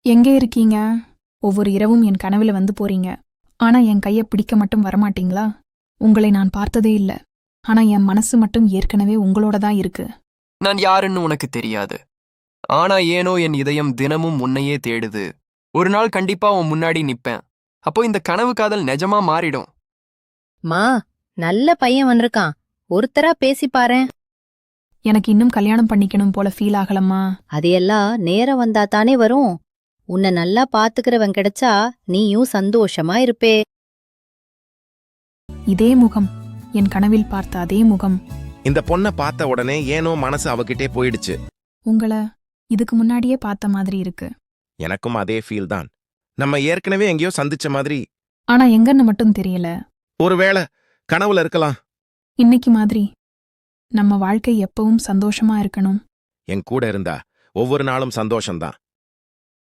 எங்கே இருக்கீங்க? ஒவ்வொரு இரவும் என் கனவுல வந்து போறீங்க. ஆனா என் கைய பிடிக்க மட்டும் வரமாட்டீங்களா? உங்களை நான் பார்த்ததே இல்ல. ஆனா என் மனசு மட்டும் ஏற்கனவே உங்களோட தான் இருக்கு. நான் யாருன்னு உனக்கு தெரியாது. ஆனா ஏனோ என் இதயம் தினமும் உன்னையே தேடுது. ஒரு நாள் கண்டிப்பா உன் முன்னாடி நிப்பேன். அப்போ இந்த கனவு காதல் நிஜமா மாறிடும். மா, நல்ல பையன் வந்திருக்கான். ஒருத்தரா பேசி பாரேன். எனக்கு இன்னும் கல்யாணம் பண்ணிக்கணும் போல ஃபீல் ஆகலம்மா. அது எல்லாம் நேரம் வந்தா தானே வரும். உன்னை நல்லா பாத்துக்கிறவன் கிடைச்சா நீயும் சந்தோஷமா இருப்பே. இதே முகம், என் கனவில் பார்த்த அதே முகம். இந்த பொண்ணை பார்த்த உடனே ஏனோ மனசு அவகிட்டே போயிடுச்சு. உங்கள இதுக்கு முன்னாடியே பார்த்த மாதிரி இருக்கு. எனக்கும் அதே ஃபீல் தான். நம்ம ஏற்கனவே எங்கேயோ சந்திச்ச மாதிரி. ஆனா எங்கன்னு மட்டும் தெரியல. ஒருவேளை கனவுல இருக்கலாம். இன்னைக்கு மாதிரி நம்ம வாழ்க்கை எப்பவும் சந்தோஷமா இருக்கணும். என் கூட இருந்தா ஒவ்வொரு நாளும் சந்தோஷம்தான்.